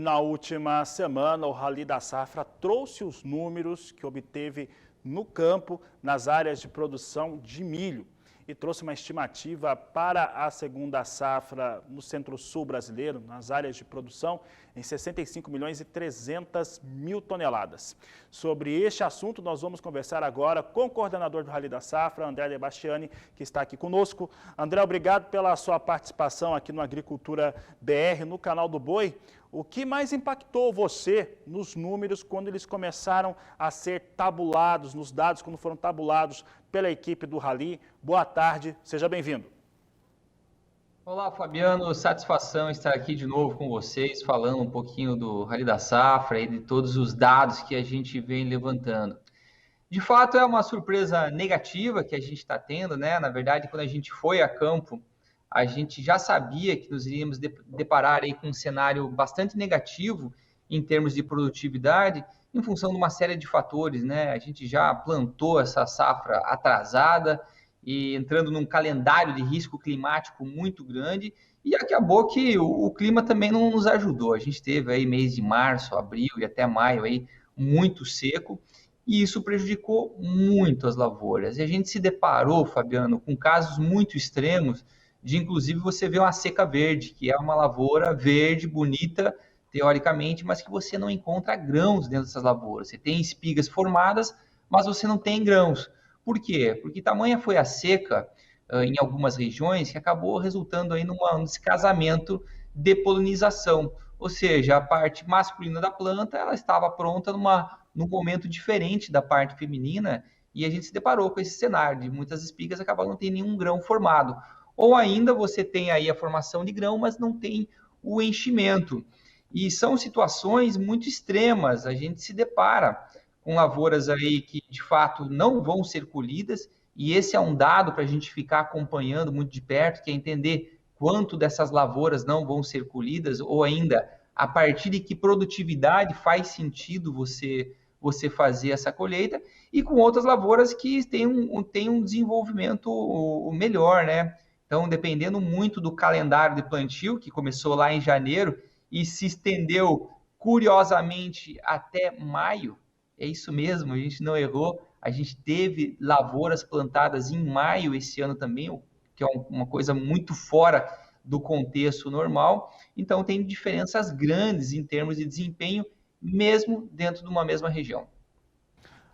na última semana, o Rally da Safra trouxe os números que obteve no campo, nas áreas de produção de milho. E trouxe uma estimativa para a segunda safra no Centro-Sul brasileiro, nas áreas de produção, em 65 milhões e 300 mil toneladas. Sobre este assunto, nós vamos conversar agora com o coordenador do Rally da Safra, André Debastiani, que está aqui conosco. André, obrigado pela sua participação aqui no Agricultura BR, no canal do Boi. O que mais impactou você nos números quando eles começaram a ser tabulados, nos dados quando foram tabulados pela equipe do Rally? Boa tarde, seja bem-vindo. Olá, Fabiano, satisfação estar aqui de novo com vocês, falando um pouquinho do Rally da Safra e de todos os dados que a gente vem levantando. De fato, é uma surpresa negativa que a gente está tendo, né? Na verdade, quando a gente foi a campo, a gente já sabia que nos iríamos deparar aí com um cenário bastante negativo em termos de produtividade, em função de uma série de fatores, né? A gente já plantou essa safra atrasada e entrando num calendário de risco climático muito grande, e acabou que o clima também não nos ajudou. A gente teve aí mês de março, abril e até maio aí muito seco, e isso prejudicou muito as lavouras. E a gente se deparou, Fabiano, com casos muito extremos, de inclusive você vê uma seca verde, que é uma lavoura verde, bonita, teoricamente, mas que você não encontra grãos dentro dessas lavouras. Você tem espigas formadas, mas você não tem grãos. Por quê? Porque tamanha foi a seca em algumas regiões que acabou resultando aí num descasamento de polinização. Ou seja, a parte masculina da planta ela estava pronta num momento diferente da parte feminina, e a gente se deparou com esse cenário de muitas espigas acabaram não tendo nenhum grão formado. Ou ainda você tem aí a formação de grão, mas não tem o enchimento. E são situações muito extremas. A gente se depara com lavouras aí que, de fato, não vão ser colhidas, e esse é um dado para a gente ficar acompanhando muito de perto, que é entender quanto dessas lavouras não vão ser colhidas, ou ainda, a partir de que produtividade faz sentido você fazer essa colheita, e com outras lavouras que têm um desenvolvimento melhor, né? Então, dependendo muito do calendário de plantio, que começou lá em janeiro e se estendeu, curiosamente, até maio, é isso mesmo, a gente não errou, a gente teve lavouras plantadas em maio esse ano também, que é uma coisa muito fora do contexto normal, então tem diferenças grandes em termos de desempenho, mesmo dentro de uma mesma região.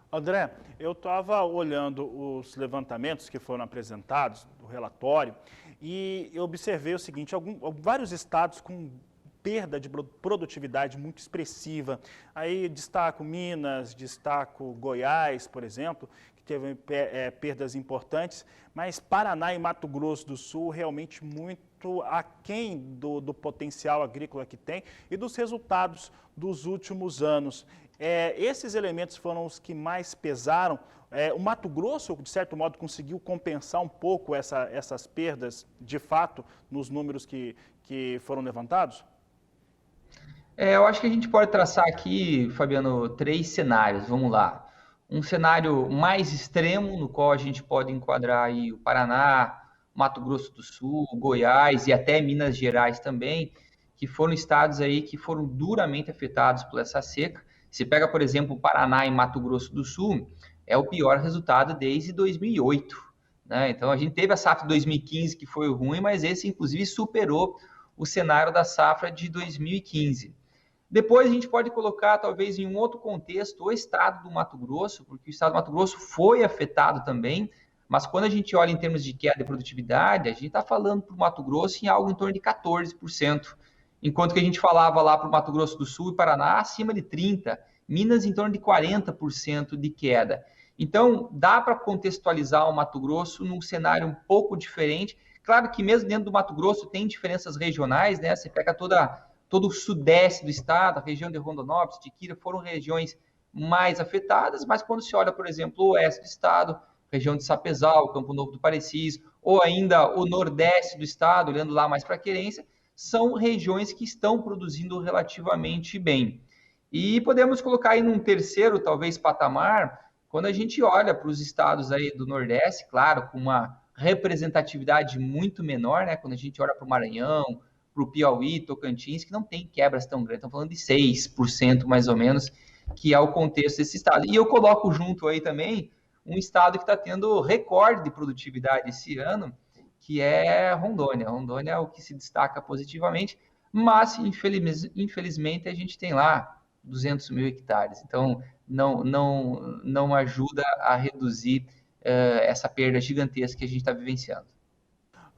André, eu estava olhando os levantamentos que foram apresentados, do relatório, e eu observei o seguinte, vários estados com perda de produtividade muito expressiva. Aí destaco Minas, destaco Goiás, por exemplo, que teve perdas importantes, mas Paraná e Mato Grosso do Sul realmente muito aquém do potencial agrícola que tem e dos resultados dos últimos anos. Esses elementos foram os que mais pesaram. O Mato Grosso, de certo modo, conseguiu compensar um pouco essas perdas, de fato, nos números que foram levantados? Eu acho que a gente pode traçar aqui, Fabiano, 3 cenários. Vamos lá. Um cenário mais extremo, no qual a gente pode enquadrar aí o Paraná, Mato Grosso do Sul, Goiás e até Minas Gerais também, que foram estados aí que foram duramente afetados por essa seca. Se pega, por exemplo, o Paraná e Mato Grosso do Sul, é o pior resultado desde 2008, né? Então, a gente teve a safra de 2015 que foi ruim, mas esse, inclusive, superou o cenário da safra de 2015. Depois, a gente pode colocar, talvez, em um outro contexto, o estado do Mato Grosso, porque o estado do Mato Grosso foi afetado também, mas quando a gente olha em termos de queda de produtividade, a gente está falando para o Mato Grosso em algo em torno de 14%. Enquanto que a gente falava lá para o Mato Grosso do Sul e Paraná acima de 30%, Minas em torno de 40% de queda. Então, dá para contextualizar o Mato Grosso num cenário um pouco diferente. Claro que mesmo dentro do Mato Grosso tem diferenças regionais, né? Você pega todo o sudeste do estado, a região de Rondonópolis, Tiquira, foram regiões mais afetadas, mas quando se olha, por exemplo, o oeste do estado, região de Sapezal, Campo Novo do Parecis, ou ainda o nordeste do estado, olhando lá mais para a Querência, são regiões que estão produzindo relativamente bem. E podemos colocar aí num terceiro, talvez, patamar, quando a gente olha para os estados aí do Nordeste, claro, com uma representatividade muito menor, né? Quando a gente olha para o Maranhão, para o Piauí, Tocantins, que não tem quebras tão grandes, estão falando de 6% mais ou menos, que é o contexto desse estado. E eu coloco junto aí também um estado que está tendo recorde de produtividade esse ano, que é Rondônia. Rondônia é o que se destaca positivamente, mas infelizmente a gente tem lá 200 mil hectares. Então, não ajuda a reduzir essa perda gigantesca que a gente está vivenciando.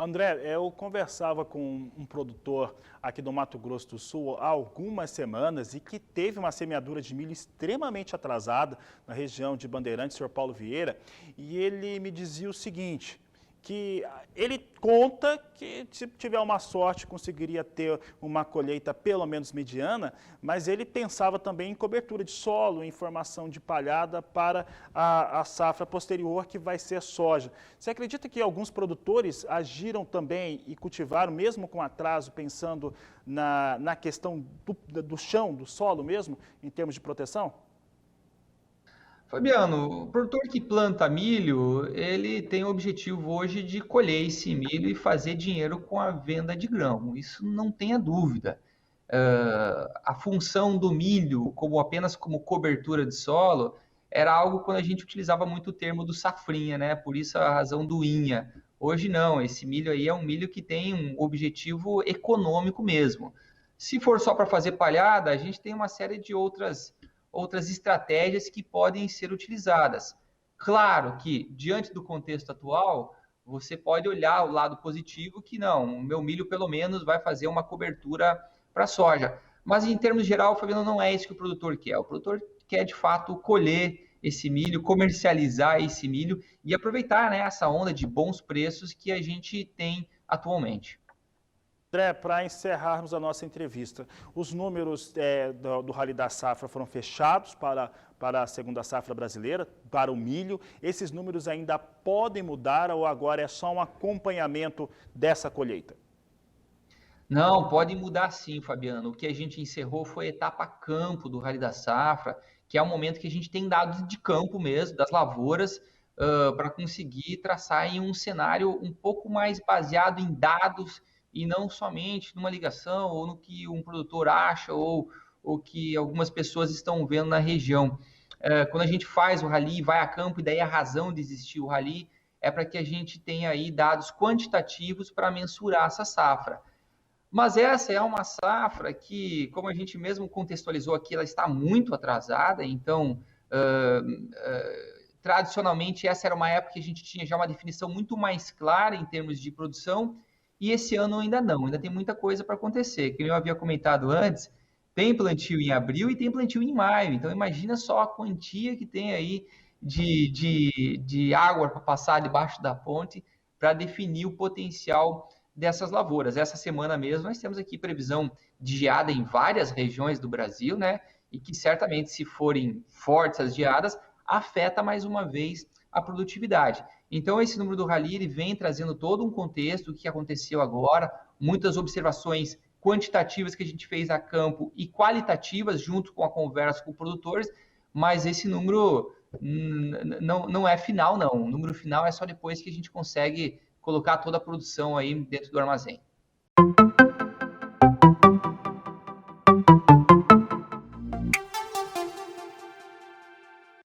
André, eu conversava com um produtor aqui do Mato Grosso do Sul há algumas semanas e que teve uma semeadura de milho extremamente atrasada na região de Bandeirantes, Sr. Paulo Vieira, e ele me dizia o seguinte, que ele conta que se tiver uma sorte conseguiria ter uma colheita pelo menos mediana, mas ele pensava também em cobertura de solo, em formação de palhada para a safra posterior que vai ser soja. Você acredita que alguns produtores agiram também e cultivaram mesmo com atraso, pensando na questão do chão, do solo mesmo, em termos de proteção? Fabiano, o produtor que planta milho, ele tem o objetivo hoje de colher esse milho e fazer dinheiro com a venda de grão. Isso não tenha dúvida. A função do milho, como apenas como cobertura de solo, era algo quando a gente utilizava muito o termo do safrinha, né? Por isso a razão do inha. Hoje não, esse milho aí é um milho que tem um objetivo econômico mesmo. Se for só para fazer palhada, a gente tem uma série de outras estratégias que podem ser utilizadas. Claro que, diante do contexto atual, você pode olhar o lado positivo, que não, o meu milho pelo menos vai fazer uma cobertura para a soja. Mas em termos geral, Fabiano, não é isso que o produtor quer. O produtor quer, de fato, colher esse milho, comercializar esse milho e aproveitar, né, essa onda de bons preços que a gente tem atualmente. André, para encerrarmos a nossa entrevista, os números do Rally da Safra foram fechados para a segunda safra brasileira, para o milho. Esses números ainda podem mudar ou agora é só um acompanhamento dessa colheita? Não, pode mudar sim, Fabiano. O que a gente encerrou foi a etapa campo do Rally da Safra, que é o momento que a gente tem dados de campo mesmo, das lavouras, para conseguir traçar aí um cenário um pouco mais baseado em dados e não somente numa ligação ou no que um produtor acha ou que algumas pessoas estão vendo na região. Quando a gente faz o rally e vai a campo, e daí a razão de existir o rally é para que a gente tenha aí dados quantitativos para mensurar essa safra. Mas essa é uma safra que, como a gente mesmo contextualizou aqui, ela está muito atrasada, então, tradicionalmente, essa era uma época que a gente tinha já uma definição muito mais clara em termos de produção, e esse ano ainda não, ainda tem muita coisa para acontecer. Como eu havia comentado antes, tem plantio em abril e tem plantio em maio, então imagina só a quantia que tem aí de água para passar debaixo da ponte para definir o potencial dessas lavouras. Essa semana mesmo nós temos aqui previsão de geada em várias regiões do Brasil, né? E que certamente, se forem fortes as geadas, afeta mais uma vez a produtividade. Então, esse número do rally ele vem trazendo todo um contexto, o que aconteceu agora, muitas observações quantitativas que a gente fez a campo e qualitativas junto com a conversa com produtores, mas esse número não é final, não. O número final é só depois que a gente consegue colocar toda a produção aí dentro do armazém.